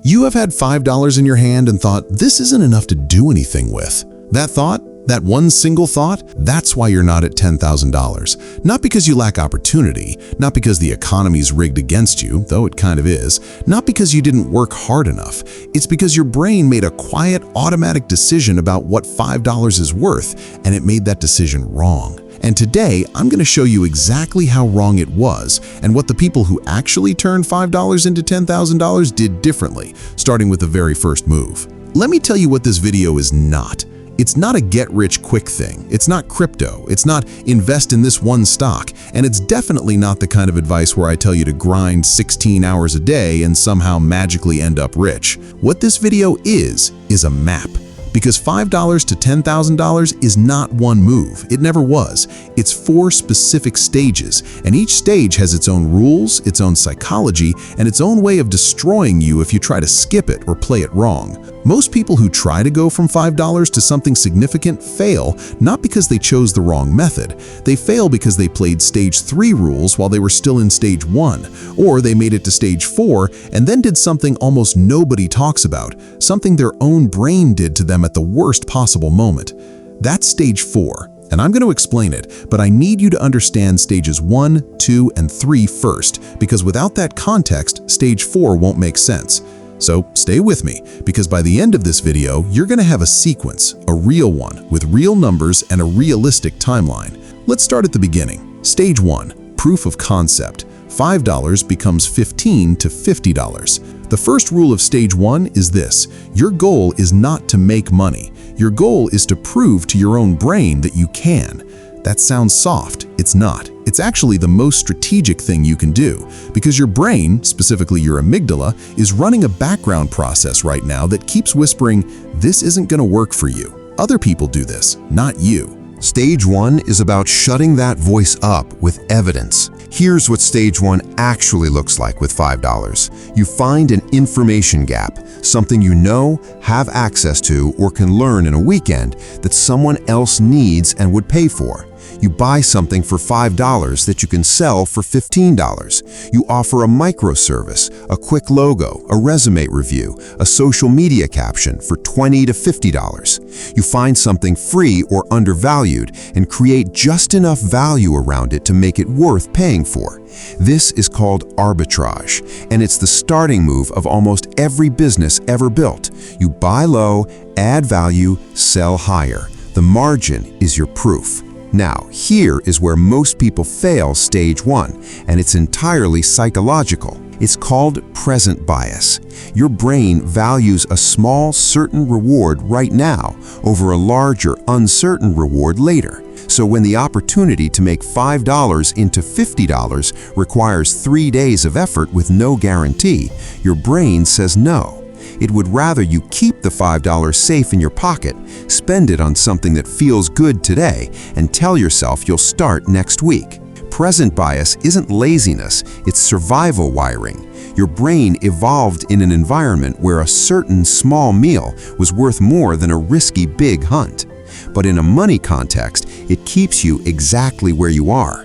You have had $5 in your hand and thought, this isn't enough to do anything with. That thought, that one single thought, that's why you're not at $10,000. Not because you lack opportunity, not because the economy's rigged against you, though it kind of is, not because you didn't work hard enough. It's because your brain made a quiet, automatic decision about what $5 is worth, and it made that decision wrong. And today, I'm going to show you exactly how wrong it was and what the people who actually turned $5 into $10,000 did differently, starting with the very first move. Let me tell you what this video is not. It's not a get-rich-quick thing. It's not crypto. It's not invest in this one stock. And it's definitely not the kind of advice where I tell you to grind 16 hours a day and somehow magically end up rich. What this video is a map. Because $5 to $10,000 is not one move. It never was. It's 4 specific stages, and each stage has its own rules, its own psychology, and its own way of destroying you if you try to skip it or play it wrong. Most people who try to go from $5 to something significant fail, not because they chose the wrong method. They fail because they played stage 3 rules while they were still in stage 1, or they made it to stage 4 and then did something almost nobody talks about, something their own brain did to them at the worst possible moment. That's stage 4, and I'm going to explain it, but I need you to understand stages 1, 2, and 3 first, because without that context, stage 4 won't make sense. So stay with me, because by the end of this video, you're going to have a sequence, a real one, with real numbers and a realistic timeline. Let's start at the beginning. Stage 1, proof of concept. $5 becomes $15 to $50. The first rule of stage 1 is this: your goal is not to make money. Your goal is to prove to your own brain that you can. That sounds soft. It's not. It's actually the most strategic thing you can do, because your brain, specifically your amygdala, is running a background process right now that keeps whispering, this isn't going to work for you. Other people do this, not you. Stage 1 is about shutting that voice up with evidence. Here's what stage 1 actually looks like with $5. You find an information gap, something you know, have access to, or can learn in a weekend that someone else needs and would pay for. You buy something for $5 that you can sell for $15. You offer a microservice, a quick logo, a resume review, a social media caption for $20 to $50. You find something free or undervalued and create just enough value around it to make it worth paying for. This is called arbitrage, and it's the starting move of almost every business ever built. You buy low, add value, sell higher. The margin is your proof. Now, here is where most people fail stage 1, and it's entirely psychological. It's called present bias. Your brain values a small, certain reward right now over a larger, uncertain reward later. So when the opportunity to make $5 into $50 requires 3 days of effort with no guarantee, your brain says no. It would rather you keep the $5 safe in your pocket, spend it on something that feels good today, and tell yourself you'll start next week. Present bias isn't laziness, it's survival wiring. Your brain evolved in an environment where a certain small meal was worth more than a risky big hunt. But in a money context, it keeps you exactly where you are.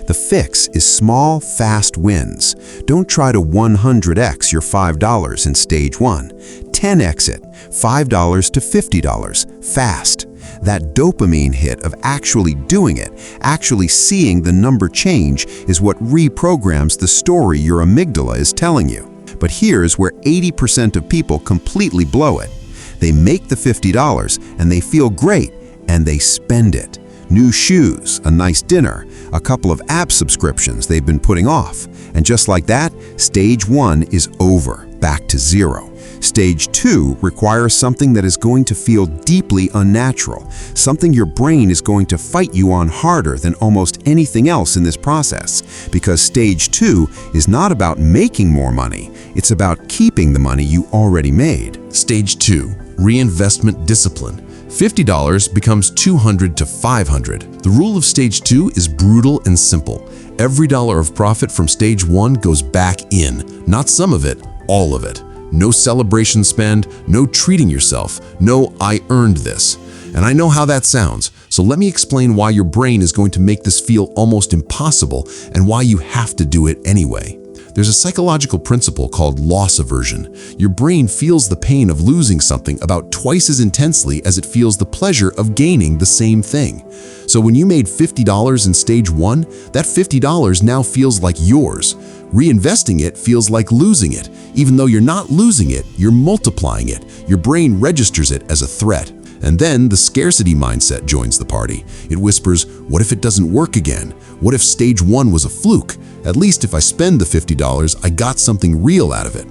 The fix is small, fast wins. Don't try to 100x your $5 in stage 1. 10x it, $5 to $50, fast. That dopamine hit of actually doing it, actually seeing the number change, is what reprograms the story your amygdala is telling you. But here's where 80% of people completely blow it. They make the $50 and they feel great, and they spend it. New shoes, a nice dinner, a couple of app subscriptions they've been putting off. And just like that, stage 1 is over, back to 0. Stage 2 requires something that is going to feel deeply unnatural, something your brain is going to fight you on harder than almost anything else in this process. Because stage 2 is not about making more money, it's about keeping the money you already made. Stage 2, reinvestment discipline. $50 becomes $200 to $500. The rule of stage 2 is brutal and simple. Every dollar of profit from stage 1 goes back in, not some of it, all of it. No celebration spend, no treating yourself, no "I earned this." And I know how that sounds, so let me explain why your brain is going to make this feel almost impossible and why you have to do it anyway. There's a psychological principle called loss aversion. Your brain feels the pain of losing something about twice as intensely as it feels the pleasure of gaining the same thing. So when you made $50 in stage 1, that $50 now feels like yours. Reinvesting it feels like losing it. Even though you're not losing it, you're multiplying it. Your brain registers it as a threat. And then the scarcity mindset joins the party. It whispers, what if it doesn't work again? What if stage 1 was a fluke? At least if I spend the $50, I got something real out of it.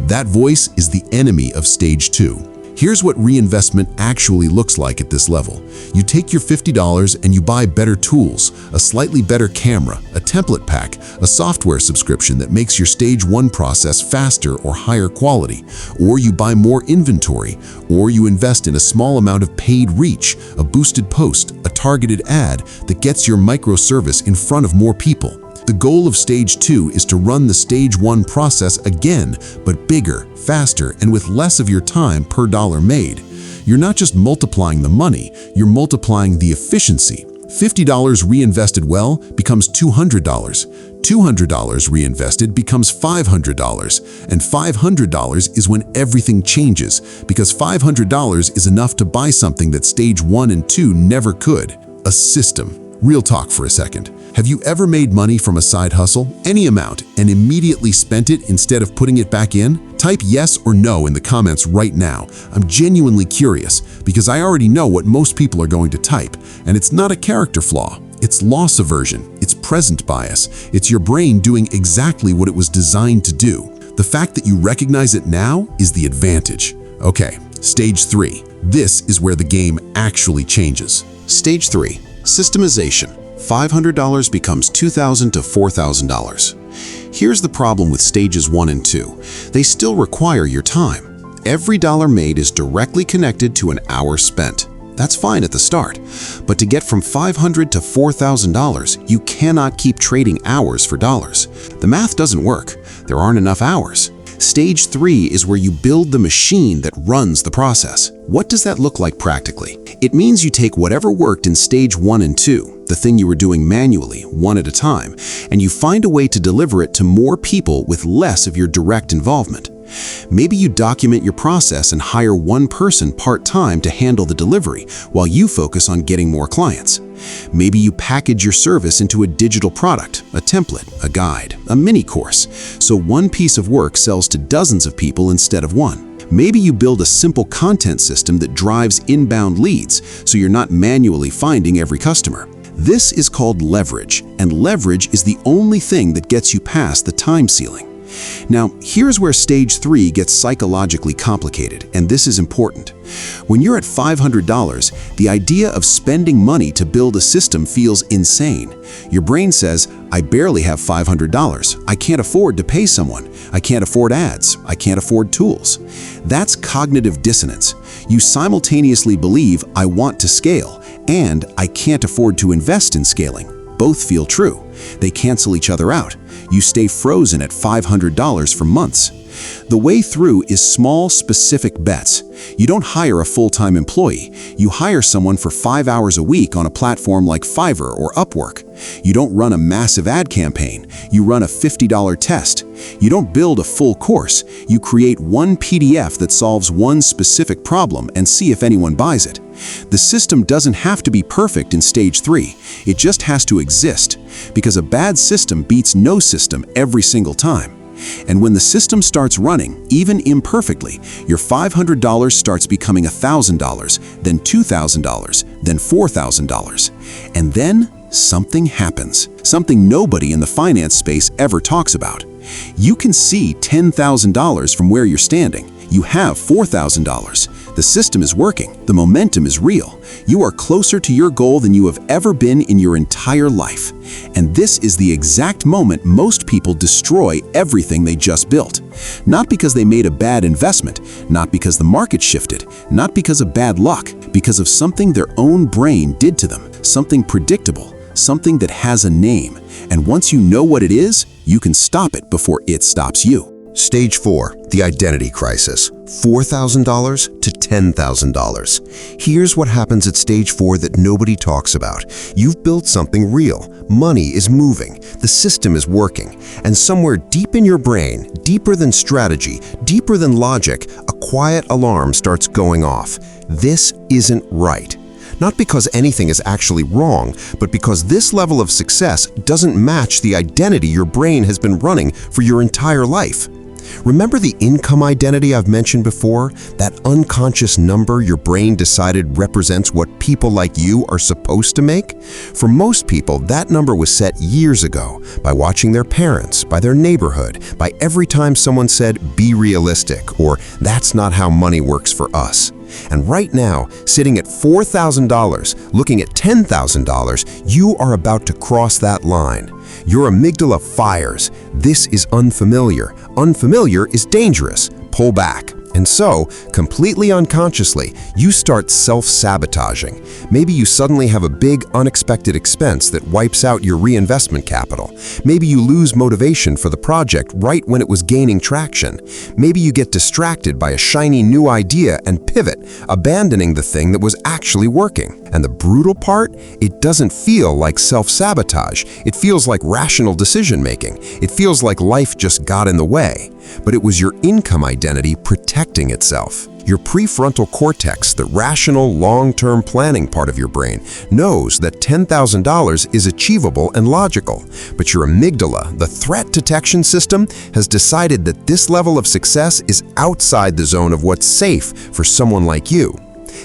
That voice is the enemy of stage 2. Here's what reinvestment actually looks like at this level. You take your $50 and you buy better tools, a slightly better camera, a template pack, a software subscription that makes your stage 1 process faster or higher quality, or you buy more inventory, or you invest in a small amount of paid reach, a boosted post, a targeted ad that gets your microservice in front of more people. The goal of stage 2 is to run the stage 1 process again, but bigger, faster, and with less of your time per dollar made. You're not just multiplying the money, you're multiplying the efficiency. $50 reinvested well becomes $200. $200 reinvested becomes $500. And $500 is when everything changes, because $500 is enough to buy something that stage 1 and 2 never could. A system. Real talk for a second. Have you ever made money from a side hustle, any amount, and immediately spent it instead of putting it back in? Type yes or no in the comments right now. I'm genuinely curious because I already know what most people are going to type, and it's not a character flaw. It's loss aversion. It's present bias. It's your brain doing exactly what it was designed to do. The fact that you recognize it now is the advantage. Okay, stage 3. This is where the game actually changes. Stage 3. Systemization. $500 becomes $2,000 to $4,000. Here's the problem with stages 1 and 2. They still require your time. Every dollar made is directly connected to an hour spent. That's fine at the start, but to get from $500 to $4,000, you cannot keep trading hours for dollars. The math doesn't work. There aren't enough hours. Stage 3 is where you build the machine that runs the process. What does that look like practically? It means you take whatever worked in stage 1 and 2, the thing you were doing manually, one at a time, and you find a way to deliver it to more people with less of your direct involvement. Maybe you document your process and hire one person part-time to handle the delivery while you focus on getting more clients. Maybe you package your service into a digital product, a template, a guide, a mini course, so one piece of work sells to dozens of people instead of one. Maybe you build a simple content system that drives inbound leads so you're not manually finding every customer. This is called leverage, and leverage is the only thing that gets you past the time ceiling. Now, here's where stage 3 gets psychologically complicated, and this is important. When you're at $500, the idea of spending money to build a system feels insane. Your brain says, I barely have $500. I can't afford to pay someone. I can't afford ads. I can't afford tools. That's cognitive dissonance. You simultaneously believe, I want to scale, and I can't afford to invest in scaling. Both feel true. They cancel each other out. You stay frozen at $500 for months. The way through is small, specific bets. You don't hire a full-time employee. You hire someone for 5 hours a week on a platform like Fiverr or Upwork. You don't run a massive ad campaign. You run a $50 test. You don't build a full course. You create one PDF that solves one specific problem and see if anyone buys it. The system doesn't have to be perfect in stage 3. It just has to exist, because a bad system beats no system every single time. And when the system starts running, even imperfectly, your $500 starts becoming $1,000, then $2,000, then $4,000. And then something happens, something nobody in the finance space ever talks about. You can see $10,000 from where you're standing. You have $4,000. The system is working. The momentum is real. You are closer to your goal than you have ever been in your entire life. And this is the exact moment most people destroy everything they just built. Not because they made a bad investment, not because the market shifted, not because of bad luck, because of something their own brain did to them, something predictable, something that has a name. And once you know what it is, you can stop it before it stops you. Stage 4, the identity crisis. $4,000 to $10,000. Here's what happens at stage 4 that nobody talks about. You've built something real. Money is moving. The system is working. And somewhere deep in your brain, deeper than strategy, deeper than logic, a quiet alarm starts going off. This isn't right. Not because anything is actually wrong, but because this level of success doesn't match the identity your brain has been running for your entire life. Remember the income identity I've mentioned before? That unconscious number your brain decided represents what people like you are supposed to make? For most people, that number was set years ago by watching their parents, by their neighborhood, by every time someone said, "Be realistic," or "That's not how money works for us." And right now, sitting at $4,000, looking at $10,000, you are about to cross that line. Your amygdala fires. This is unfamiliar. Unfamiliar is dangerous. Pull back. And so, completely unconsciously, you start self-sabotaging. Maybe you suddenly have a big, unexpected expense that wipes out your reinvestment capital. Maybe you lose motivation for the project right when it was gaining traction. Maybe you get distracted by a shiny new idea and pivot, abandoning the thing that was actually working. And the brutal part? It doesn't feel like self-sabotage. It feels like rational decision-making. It feels like life just got in the way. But it was your income identity protecting itself. Your prefrontal cortex, the rational, long-term planning part of your brain, knows that $10,000 is achievable and logical. But your amygdala, the threat detection system, has decided that this level of success is outside the zone of what's safe for someone like you.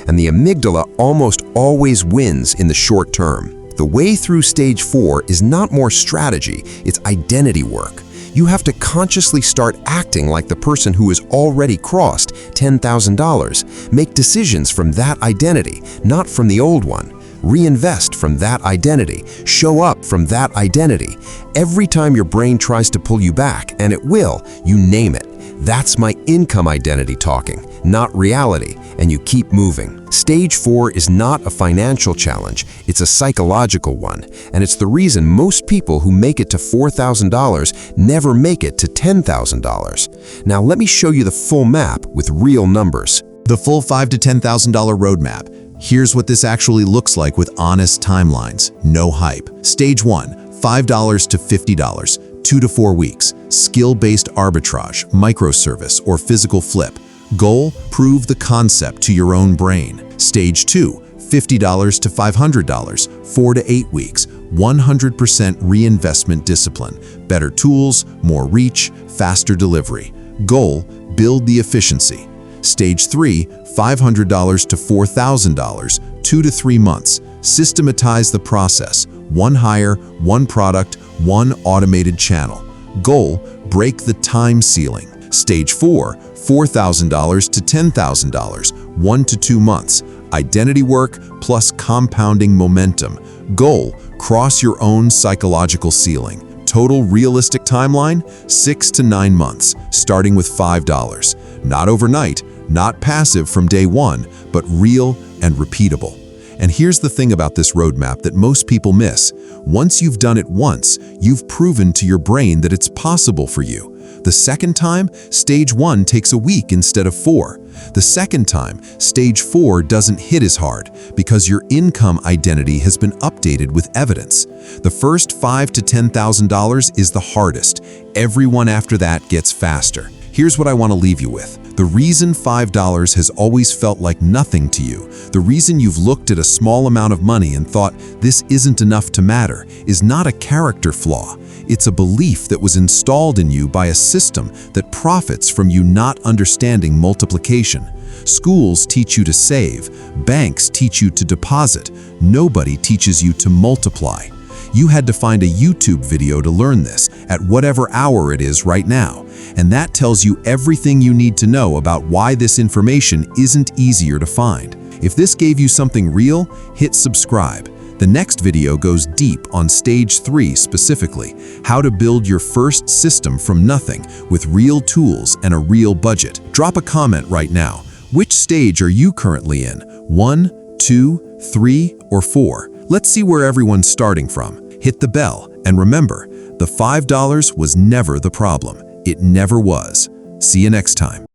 And the amygdala almost always wins in the short term. The way through stage 4 is not more strategy, it's identity work. You have to consciously start acting like the person who has already crossed $10,000. Make decisions from that identity, not from the old one. Reinvest from that identity. Show up from that identity. Every time your brain tries to pull you back, and it will, you name it. That's my income identity talking, not reality, and you keep moving. Stage 4 is not a financial challenge, it's a psychological one, and it's the reason most people who make it to $4,000 never make it to $10,000. Now let me show you the full map with real numbers. The full $5,000 to $10,000 roadmap. Here's what this actually looks like with honest timelines, no hype. Stage 1, $5 to $50, 2 to 4 weeks. Skill-based arbitrage, microservice, or physical flip. Goal, prove the concept to your own brain. Stage 2, $50 to $500, 4 to 8 weeks. 100% reinvestment discipline. Better tools, more reach, faster delivery. Goal, build the efficiency. Stage 3, $500 to $4,000, 2 to 3 months. Systematize the process. One hire, one product, one automated channel. Goal, break the time ceiling. Stage 4, $4,000 to $10,000, 1 to 2 months. Identity work plus compounding momentum. Goal, cross your own psychological ceiling. Total realistic timeline, 6 to 9 months, starting with $5. Not overnight, not passive from day one, but real and repeatable. And here's the thing about this roadmap that most people miss. Once you've done it once, you've proven to your brain that it's possible for you. The second time, stage 1 takes a week instead of 4. The second time, stage 4 doesn't hit as hard because your income identity has been updated with evidence. The first $5,000 to $10,000 is the hardest. Everyone after that gets faster. Here's what I want to leave you with. The reason $5 has always felt like nothing to you, the reason you've looked at a small amount of money and thought this isn't enough to matter, is not a character flaw. It's a belief that was installed in you by a system that profits from you not understanding multiplication. Schools teach you to save. Banks teach you to deposit. Nobody teaches you to multiply. You had to find a YouTube video to learn this at whatever hour it is right now. And that tells you everything you need to know about why this information isn't easier to find. If this gave you something real, hit subscribe. The next video goes deep on stage 3 specifically, how to build your first system from nothing with real tools and a real budget. Drop a comment right now. Which stage are you currently in? 1, 2, 3, or 4? Let's see where everyone's starting from. Hit the bell, and remember, the $5 was never the problem. It never was. See you next time.